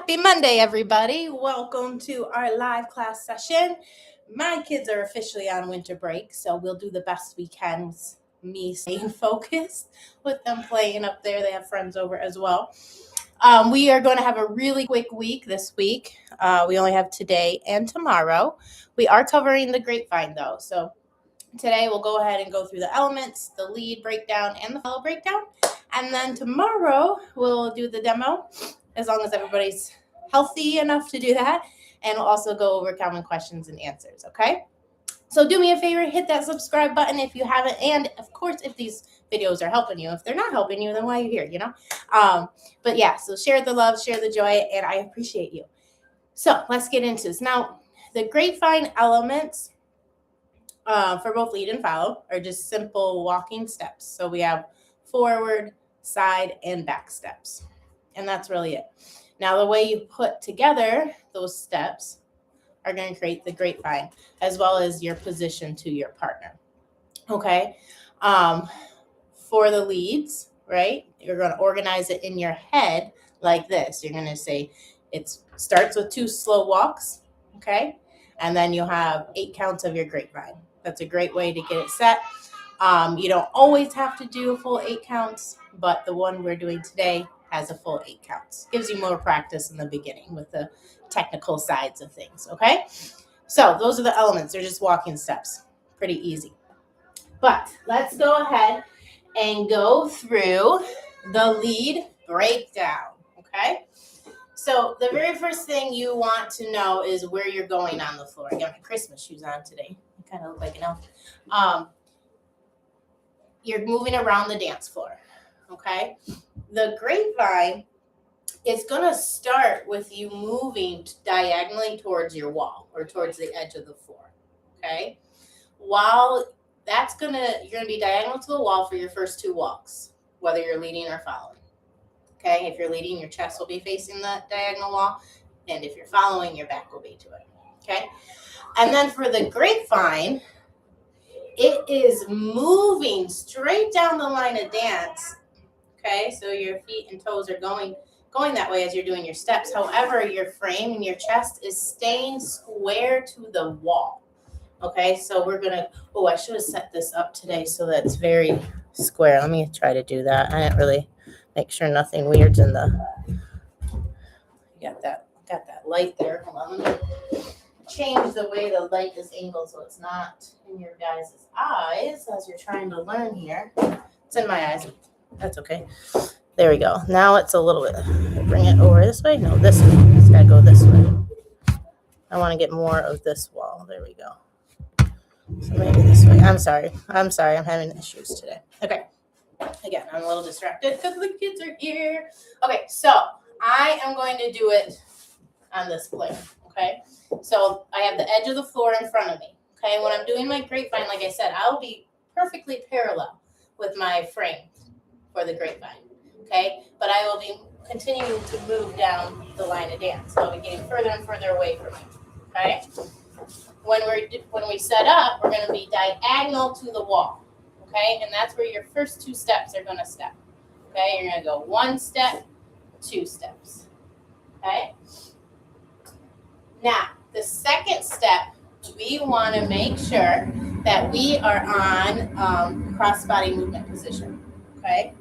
Happy Monday, everybody. Welcome to our live class session. My kids are officially on winter break, so we'll do the best we can with me staying focused with them playing up there. They have friends over as well. We are going to have a really quick week this week. We only have today and tomorrow. We are covering the grapevine, though, so today we'll go ahead and go through the elements, the lead breakdown, and the follow breakdown. And then tomorrow we'll do the demo, as long as everybody's healthy enough to do that. And we'll also go over common questions and answers, okay? So do me a favor, hit that subscribe button if you haven't. And of course, if these videos are helping you. If they're not helping you, then why are you here, you know? But yeah, so share the love, share the joy, and I appreciate you. So let's get into this. Now, the grapevine elements for both lead and follow are just simple walking steps. So we have forward, side, and back steps. And that's really it. Now, the way you put together those steps are going to create the grapevine, as well as your position to your partner. Okay? For the leads, right, you're going to organize it in your head like this. You're going to say it starts with 2 slow walks, okay? And then you have 8 counts of your grapevine. That's a great way to get it set. You don't always have to do a full 8 counts, but the one we're doing today has a full 8 counts. Gives you more practice in the beginning with the technical sides of things, okay? So those are the elements. They're just walking steps. Pretty easy. But let's go ahead and go through the lead breakdown, okay? So the very first thing you want to know is where you're going on the floor. I got my Christmas shoes on today. I kind of look like an elf. You're moving around the dance floor, okay? The grapevine is going to start with you moving diagonally towards your wall or towards the edge of the floor, okay? While you're going to be diagonal to the wall for your first 2 walks, whether you're leading or following, okay? If you're leading, your chest will be facing the diagonal wall, and if you're following, your back will be to it, okay? And then for the grapevine, it is moving straight down the line of dance, okay? So your feet and toes are going that way as you're doing your steps. However, your frame and your chest is staying square to the wall, okay? So we're going to, I should have set this up today so that it's very square. Let me try to do that. I didn't really make sure nothing weird's in got that light there. Hold on, let me change the way the light is angled so it's not in your guys' eyes as you're trying to learn here. It's in my eyes. That's okay. There we go. Now it's a little bit. Bring it over this way. No, this way. It's got to go this way. I want to get more of this wall. There we go. So maybe this way. I'm sorry. I'm having issues today. Okay. Again, I'm a little distracted because the kids are here. Okay, so I am going to do it on this plane. Okay. So I have the edge of the floor in front of me. Okay. When I'm doing my grapevine, like I said, I'll be perfectly parallel with my frame for the grapevine. Okay. But I will be continuing to move down the line of dance. So I'll be getting further and further away from you. Okay. When we set up, we're going to be diagonal to the wall. Okay. And that's where your first 2 steps are going to step. Okay. You're going to go 1 step, 2 steps. Okay. Now, the second step, we want to make sure that we are on cross-body movement position, okay?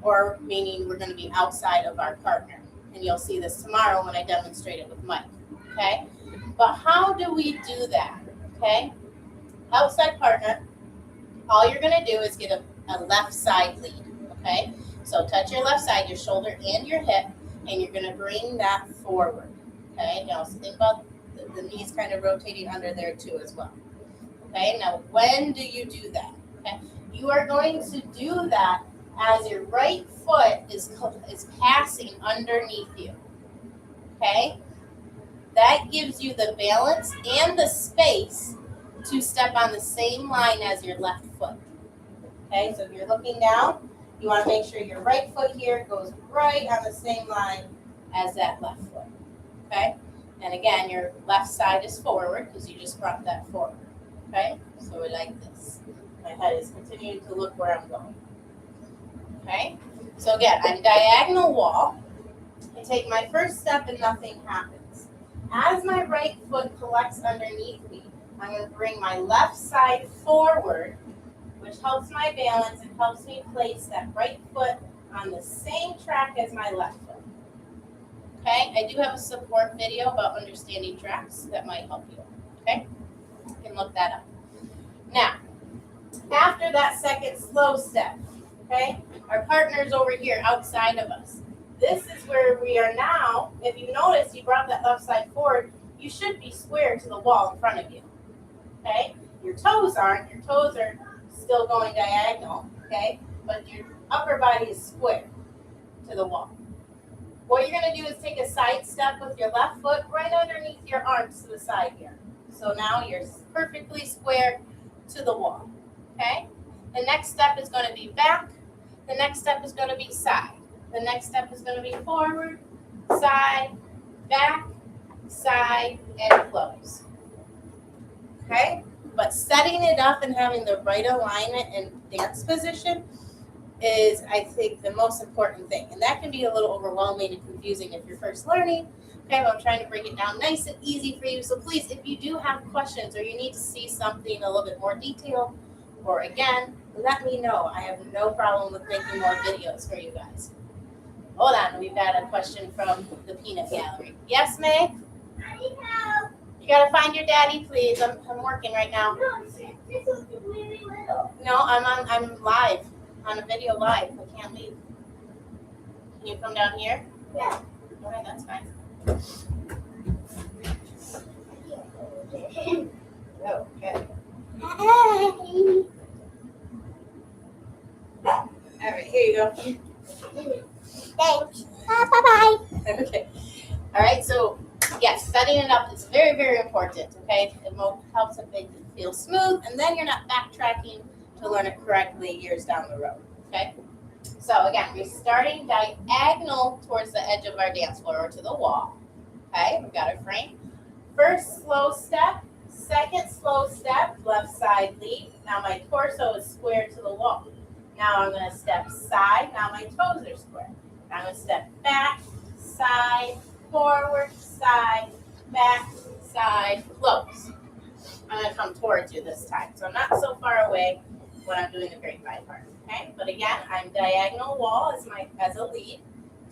Or meaning we're going to be outside of our partner. And you'll see this tomorrow when I demonstrate it with Mike, okay? But how do we do that, okay? Outside partner, all you're going to do is get a left side lead, okay? So touch your left side, your shoulder and your hip, and you're going to bring that forward. Okay, now think about the knees kind of rotating under there too as well. Okay, now when do you do that? Okay, you are going to do that as your right foot is passing underneath you. Okay, that gives you the balance and the space to step on the same line as your left foot. Okay, so if you're looking down, you want to make sure your right foot here goes right on the same line as that left foot. Okay, and again, your left side is forward because you just brought that forward. Okay, so we're like this. My head is continuing to look where I'm going. Okay, so again, I'm diagonal wall. I take my first step and nothing happens. As my right foot collects underneath me, I'm going to bring my left side forward, which helps my balance and helps me place that right foot on the same track as my left foot. Okay, I do have a support video about understanding tracks that might help you. Okay, you can look that up. Now, after that second slow step, okay, our partner's over here outside of us. This is where we are now. If you notice, you brought that left side forward, you should be square to the wall in front of you. Okay, your toes aren't. Your toes are still going diagonal. Okay, but your upper body is square to the wall. What you're going to do is take a side step with your left foot right underneath your arms to the side here. So now you're perfectly square to the wall. Okay? The next step is going to be back. The next step is going to be side. The next step is going to be forward, side, back, side, and close. Okay? But setting it up and having the right alignment and dance position is, I think, the most important thing. And that can be a little overwhelming and confusing if you're first learning. Okay, but I'm trying to break it down nice and easy for you. So please, if you do have questions or you need to see something a little bit more detailed, or again, let me know. I have no problem with making more videos for you guys. Hold on, we've got a question from the Peanut Gallery. Yes, May? I need help. You gotta find your daddy, please. I'm working right now. No, this is really little. No, I'm live. On a video live. I can't leave. Can you come down here? Yeah. Okay, that's fine. Okay. All right, here you go. Thanks. Bye-bye. Okay. All right, so yes, setting it up is very, very important, okay? It helps it make it feel smooth, and then you're not backtracking to learn it correctly years down the road, okay? So again, we're starting diagonal towards the edge of our dance floor or to the wall, okay? We've got our frame. First slow step, second slow step, left side lead. Now my torso is square to the wall. Now I'm gonna step side, now my toes are square. Now I'm gonna step back, side, forward, side, back, side, close. I'm gonna come towards you this time. So I'm not so far away when I'm doing the grapevine part, okay? But again, I'm diagonal wall as a lead,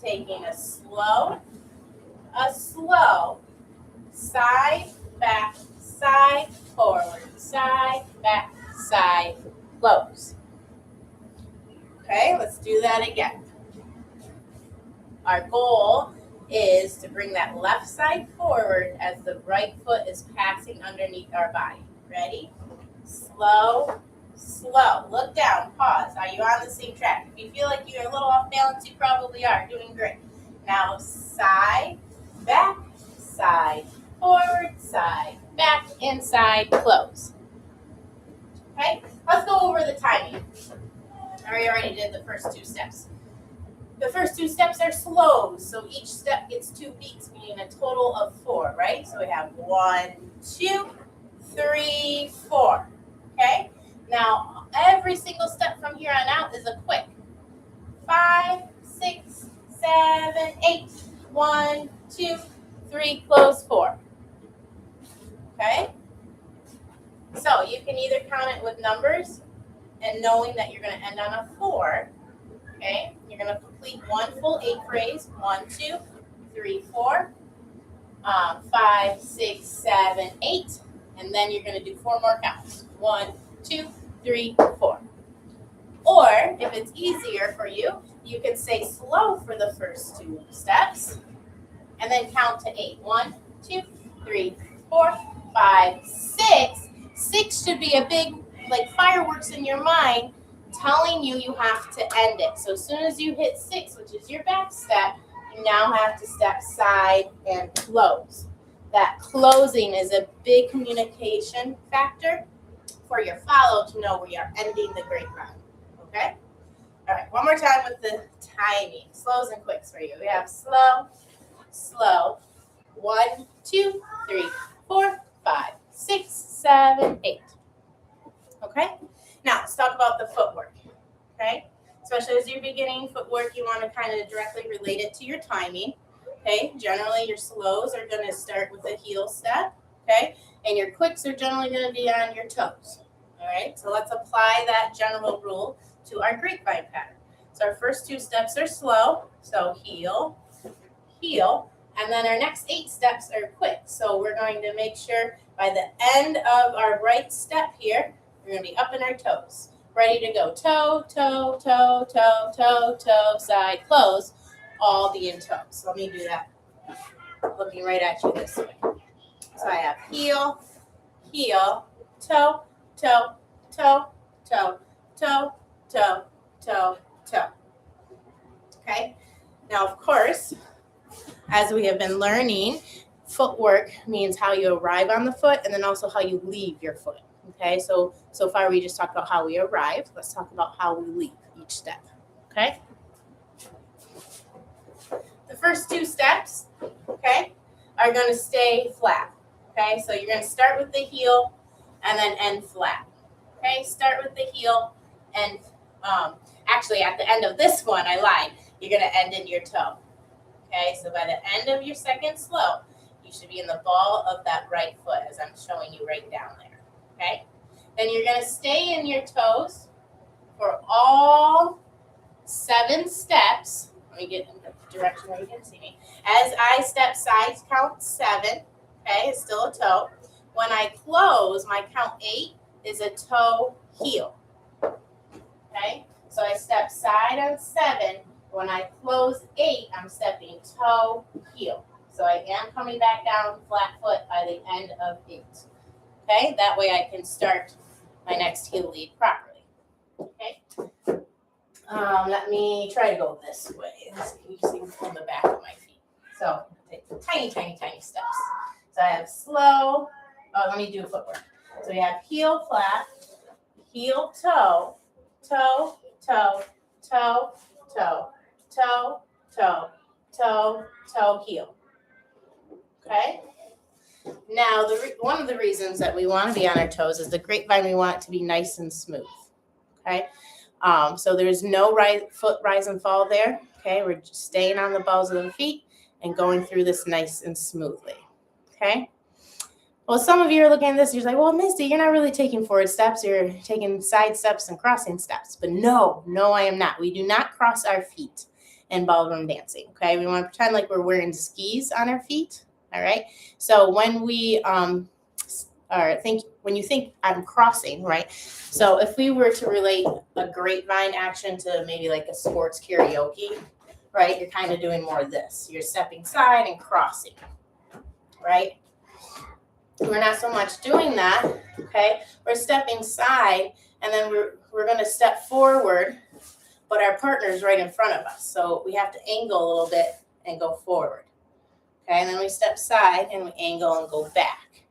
taking a slow, side, back, side, forward, side, back, side, close. Okay, let's do that again. Our goal is to bring that left side forward as the right foot is passing underneath our body. Ready? Slow, slow. Look down, pause. Are you on the same track? If you feel like you're a little off balance, you probably are. Doing great. Now side, back, side, forward, side, back, inside, close. Okay, let's go over the timing. I already did the first two steps. The first two steps are slows, so each step gets 2 beats, meaning a total of 4, right? So we have 1, 2, 3, 4. Okay? Now, every single step from here on out is a quick. 5, 6, 7, 8. 1, 2, 3, close, 4. Okay? So you can either count it with numbers and knowing that you're going to end on a 4. Okay, you're going to complete one full 8 phrase. 1, 2, 3, 4, 5, 6, 7, 8. And then you're going to do 4 more counts. 1, 2, 3, 4. Or if it's easier for you, you can say slow for the first 2 steps and then count to 8. 1, 2, 3, 4, 5, 6. 6 should be a big, like fireworks in your mind, telling you have to end it. So as soon as you hit 6, which is your back step, you now have to step side and close. That closing is a big communication factor for your follow to know we are ending the grapevine. Okay? All right, one more time with the timing. Slows and quicks for you. We have slow, slow. 1, 2, 3, 4, 5, 6, 7, 8. Okay? Now, let's talk about the footwork, okay? Especially as you're beginning footwork, you want to kind of directly relate it to your timing. Okay, generally your slows are going to start with a heel step, okay, and your quicks are generally going to be on your toes. All right, so let's apply that general rule to our grapevine pattern. So our first 2 steps are slow, so heel, heel, and then our next 8 steps are quick. So we're going to make sure by the end of our right step here, we're going to be up in our toes, ready to go toe, toe, toe, toe, toe, toe, side, close, all be in toes. So let me do that, looking right at you this way. So I have heel, heel, toe, toe, toe, toe, toe, toe, toe, toe. Okay? Now, of course, as we have been learning, footwork means how you arrive on the foot and then also how you leave your foot. Okay? So far we just talked about how we arrive. Let's talk about how we leave each step. Okay? The first 2 steps, okay, are going to stay flat. Okay, so you're going to start with the heel and then end flat. Okay, start with the heel and actually at the end of this one, I lied. You're going to end in your toe. Okay, so by the end of your second slow, you should be in the ball of that right foot as I'm showing you right down there. Okay, then you're going to stay in your toes for all 7 steps. Let me get in the direction where you can see me. As I step sides, count 7. Okay, it's still a toe. When I close, my count 8 is a toe heel. Okay, so I step side on 7. When I close 8, I'm stepping toe heel. So I am coming back down flat foot by the end of 8. Okay, that way I can start my next heel lead properly. Okay. Let me try to go this way. You see from the back of my feet. So take the tiny, tiny, tiny steps. So I have slow. Oh, let me do footwork. So we have heel flat, heel toe, toe, toe, toe, toe, toe, toe, toe, toe, heel. Okay. Now, one of the reasons that we want to be on our toes is the grapevine. We want it to be nice and smooth. Okay. So there's no foot rise and fall there. Okay, we're just staying on the balls of the feet and going through this nice and smoothly. Okay. Well, some of you are looking at this, you're like, well, Misty, you're not really taking forward steps. You're taking side steps and crossing steps. But no, I am not. We do not cross our feet in ballroom dancing. Okay, we want to pretend like we're wearing skis on our feet. All right. So when we when you think I'm crossing, right? So if we were to relate a grapevine action to maybe like a sports karaoke, right? You're kind of doing more of this. You're stepping side and crossing, right? We're not so much doing that, okay? We're stepping side and then we're going to step forward, but our partner's right in front of us. So we have to angle a little bit and go forward, okay? And then we step side and we angle and go back,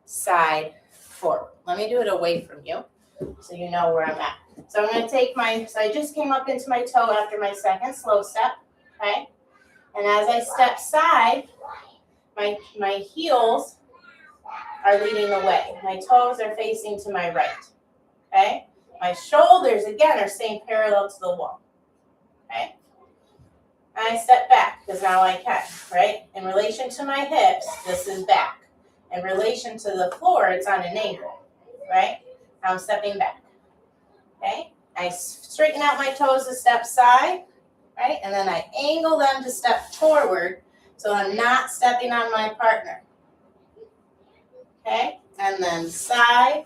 side, forward. Let me do it away from you so you know where I'm at. So I'm going to take so I just came up into my toe after my second slow step, okay? And as I step side, my heels are leading the way. My toes are facing to my right, okay? My shoulders, again, are staying parallel to the wall, okay? And I step back because now I can, right? In relation to my hips, this is back. In relation to the floor, it's on an angle, right? Now I'm stepping back, okay? I straighten out my toes to step side, right? And then I angle them to step forward so I'm not stepping on my partner, okay? And then side,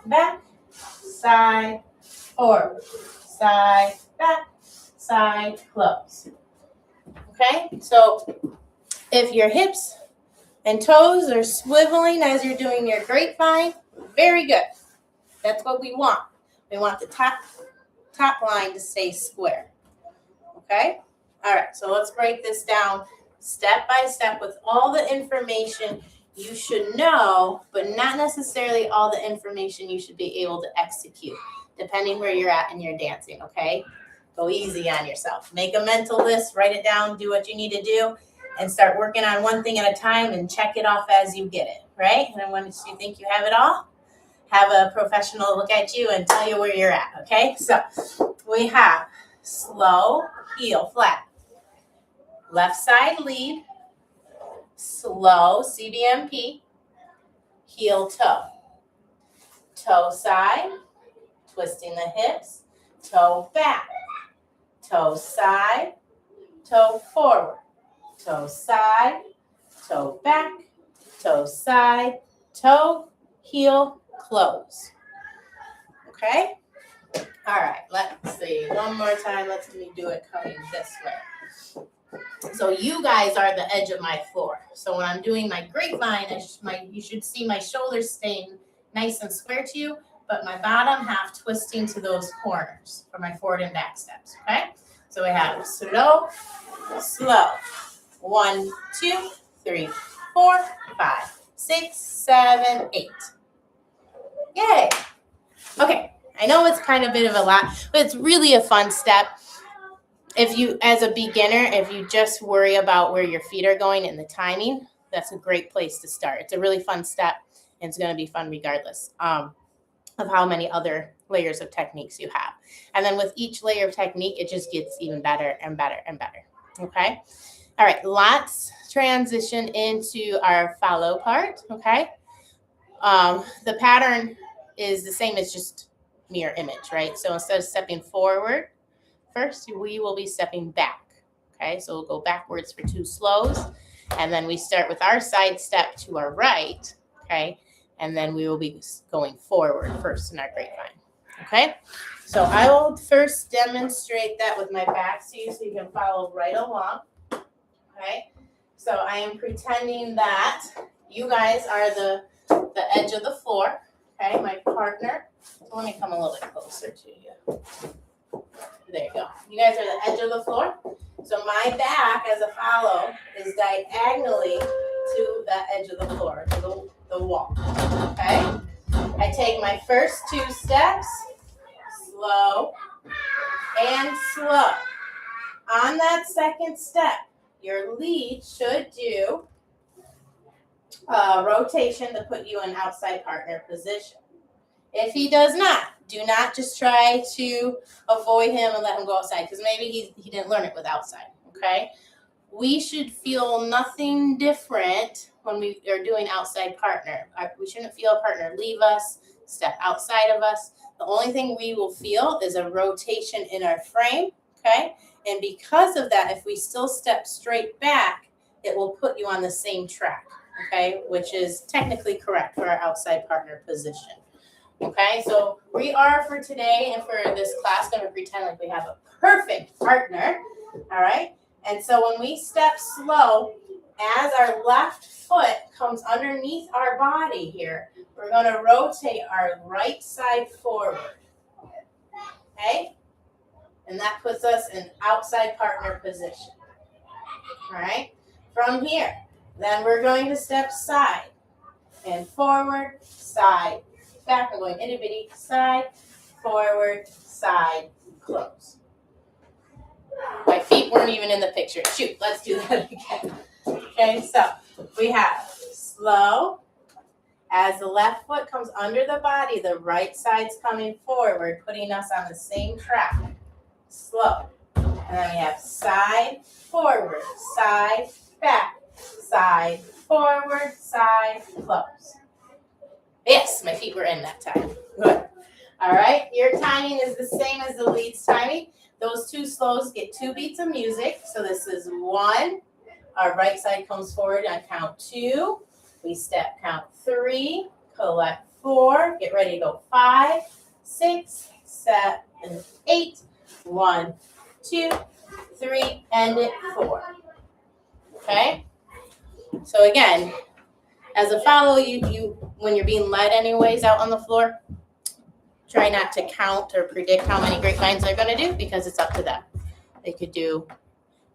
back, side, forward, side, back, side, close, okay? So if your hips and toes are swiveling as you're doing your grapevine, very good. That's what we want. We want the top line to stay square. Okay? All right, so let's break this down step by step with all the information you should know, but not necessarily all the information you should be able to execute, depending where you're at in your dancing, okay? Go easy on yourself. Make a mental list, write it down, do what you need to do, and start working on one thing at a time and check it off as you get it, right? And then once you think you have it all, have a professional look at you and tell you where you're at, okay? So we have slow, heel, flat. Left side lead, slow, CBMP, heel toe. Toe side, twisting the hips, toe back, toe side, toe forward, toe side, toe back, toe side, toe, heel, close. Okay? All right, let's see. One more time. Let's do it coming this way. So you guys are the edge of my floor. So when I'm doing my grapevine, you should see my shoulders staying nice and square to you, but my bottom half twisting to those corners for my forward and back steps, okay? So we have slow, slow. 1, 2, 3, 4, 5, 6, 7, 8. Yay. Okay, I know it's kind of a bit of a lot, but it's really a fun step. If you, as a beginner, if you just worry about where your feet are going and the timing, that's a great place to start. It's a really fun step, and it's going to be fun regardless of how many other layers of techniques you have. And then with each layer of technique, it just gets even better and better and better, okay? All right, let's transition into our follow part, okay? The pattern is the same as just mirror image, right? So instead of stepping forward, first we will be stepping back, okay? So we'll go backwards for 2 slows, and then we start with our side step to our right, okay? And then we will be going forward first in our grapevine, okay? So I will first demonstrate that with my back to you so you can follow right along, okay? So I am pretending that you guys are the edge of the floor, okay? My partner. So let me come a little bit closer to you. There you go. You guys are the edge of the floor. So my back as a follow is diagonally to the edge of the floor, to the wall, okay? I take my first 2 steps, slow and slow. On that second step, your lead should do a rotation to put you in outside partner position. If he does not, do not just try to avoid him and let him go outside, because maybe he didn't learn it with outside, okay? We should feel nothing different when we are doing outside partner. We shouldn't feel a partner leave us, step outside of us. The only thing we will feel is a rotation in our frame, okay? And because of that, if we still step straight back, it will put you on the same track, okay? Which is technically correct for our outside partner position. Okay, so we are for today and for this class going to pretend like we have a perfect partner, all right? And so when we step slow, as our left foot comes underneath our body here, we're going to rotate our right side forward, okay? And that puts us in outside partner position, all right? From here, then we're going to step side and forward, side, back. I'm going itty bitty, side, forward, side, close. My feet weren't even in the picture. Shoot, let's do that again. Okay, so we have slow. As the left foot comes under the body, the right side's coming forward, putting us on the same track. Slow. And then we have side, forward, side, back, side, forward, side, close. Yes, my feet were in that time. Good. All right, your timing is the same as the lead's timing. Those 2 slows get 2 beats of music. So this is 1. Our right side comes forward on count 2. We step count 3, collect 4. Get ready to go 5, 6, 7, 8. 1, 2, 3, end it 4. Okay? So again, as a follow, you when you're being led anyways out on the floor, try not to count or predict how many grapevines they're going to do, because it's up to them. They could do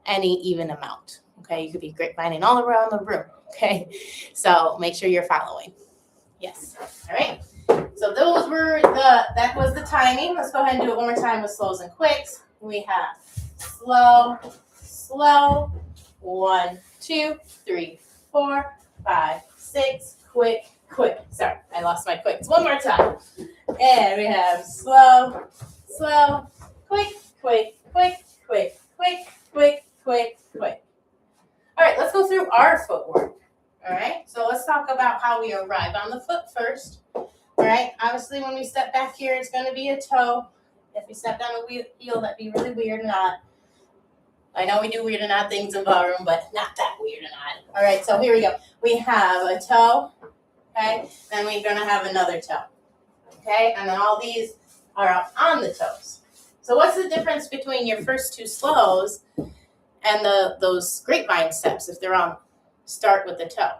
any even amount. Okay, you could be grapevining all around the room. Okay, so make sure you're following. Yes. All right. So that was the timing. Let's go ahead and do it one more time with slows and quicks. We have slow, slow, 1, 2, 3, 4, 5, 6, quick, quick. Sorry, I lost my quicks. One more time. And we have slow, slow, quick, quick, quick, quick, quick, quick, quick, quick. All right, let's go through our footwork. All right, so let's talk about how we arrive on the foot first. All right, obviously when we step back here, it's going to be a toe. If we step down a heel, that'd be really weird and odd. I know we do weird and odd things in ballroom, but not that weird and odd. All right, so here we go. We have a toe, okay? Then we're going to have another toe, okay? And then all these are up on the toes. So what's the difference between your first two slows and those grapevine steps if they're on start with the toe?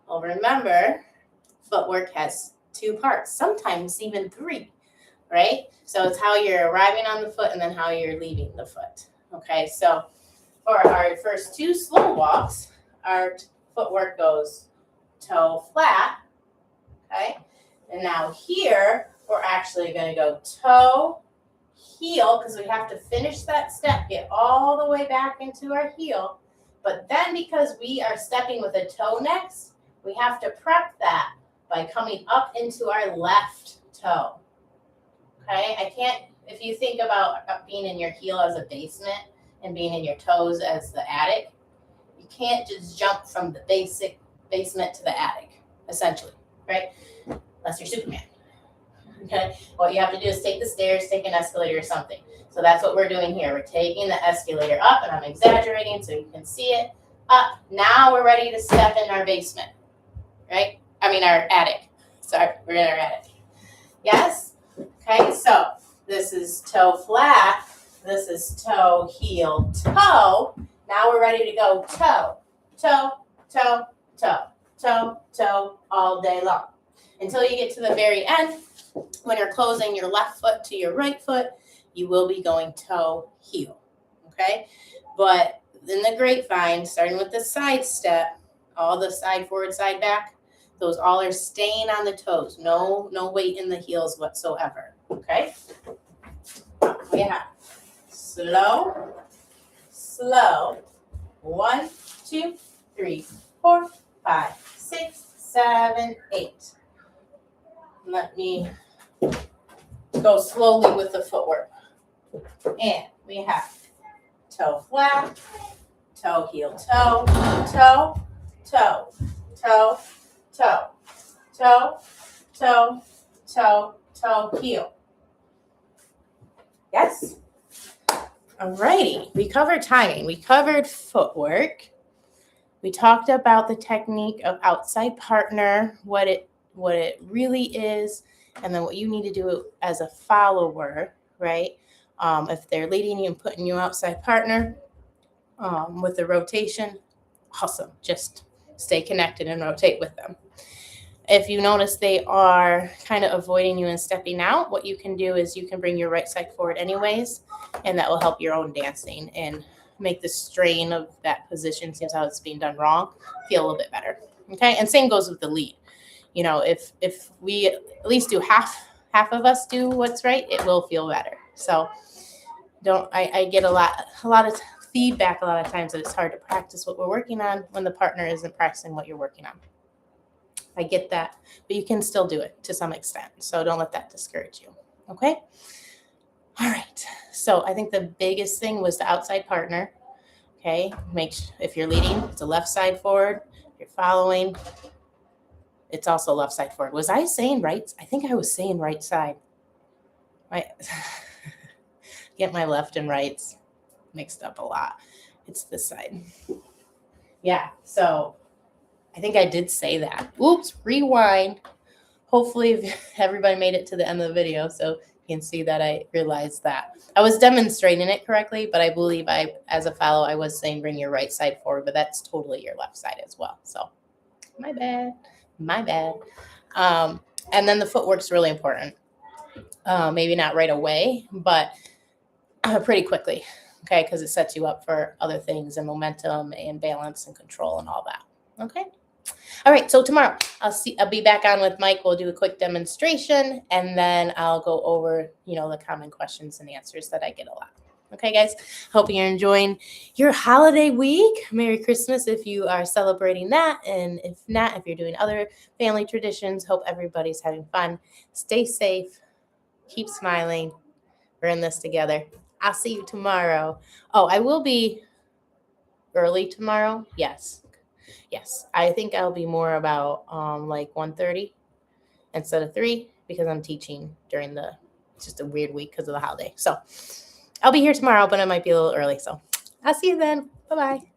Well, remember, footwork has two parts, sometimes even three, right? So it's how you're arriving on the foot and then how you're leaving the foot, okay? So for our first two slow walks, our footwork goes toe flat, okay? And now here, we're actually going to go toe, heel, because we have to finish that step, get all the way back into our heel. But then because we are stepping with a toe next, we have to prep that by coming up into our left toe, okay? I can't, if you think about being in your heel as a basement, and being in your toes as the attic, you can't just jump from the basic basement to the attic, essentially, right? Unless you're Superman, okay? What you have to do is take the stairs, take an escalator or something. So that's what we're doing here. We're taking the escalator up, and I'm exaggerating so you can see it, up. Now we're ready to step in our basement, right? I mean our attic. Sorry, we're in our attic. Yes? Okay, so this is toe flat. This is toe, heel, toe. Now we're ready to go toe, toe, toe, toe, toe, toe, all day long. Until you get to the very end, when you're closing your left foot to your right foot, you will be going toe, heel, okay? But in the grapevine, starting with the side step, all the side forward, side back, those all are staying on the toes. No weight in the heels whatsoever, okay? We have slow, slow. 1, 2, 3, 4, 5, 6, 7, 8. Let me go slowly with the footwork. And we have toe flat, toe, heel, toe, toe, toe, toe, toe, toe, toe, toe, toe, heel. Yes? Alrighty, we covered timing, we covered footwork, we talked about the technique of outside partner, what it really is, and then what you need to do as a follower, right? If they're leading you and putting you outside partner with the rotation, awesome, just stay connected and rotate with them. If you notice they are kind of avoiding you and stepping out, what you can do is you can bring your right side forward anyways, and that will help your own dancing and make the strain of that position, seems how it's being done wrong, feel a little bit better. Okay, and same goes with the lead. You know, if we at least do half of us do what's right, it will feel better. So I get a lot of feedback a lot of times that it's hard to practice what we're working on when the partner isn't practicing what you're working on. I get that, but you can still do it to some extent. So don't let that discourage you. Okay. All right. So I think the biggest thing was the outside partner. Okay. If you're leading, it's a left side forward. If you're following, it's also left side forward. Was I saying right? I think I was saying right side. Right. Get my left and rights mixed up a lot. It's this side. Yeah. So I think I did say that. Oops, rewind. Hopefully everybody made it to the end of the video so you can see that I realized that. I was demonstrating it correctly, but I believe as a follow, I was saying bring your right side forward, but that's totally your left side as well. So my bad. And then the footwork's really important. Maybe not right away, but pretty quickly, okay? Because it sets you up for other things and momentum and balance and control and all that, okay? All right, so tomorrow I'll be back on with Mike. We'll do a quick demonstration, and then I'll go over, the common questions and answers that I get a lot. Okay, guys, hope you're enjoying your holiday week. Merry Christmas if you are celebrating that, and if not, if you're doing other family traditions, hope everybody's having fun. Stay safe. Keep smiling. We're in this together. I'll see you tomorrow. Oh, I will be early tomorrow. Yes. I think I'll be more about like 1:30 instead of 3 because I'm teaching during it's just a weird week because of the holiday. So I'll be here tomorrow, but it might be a little early. So I'll see you then. Bye-bye.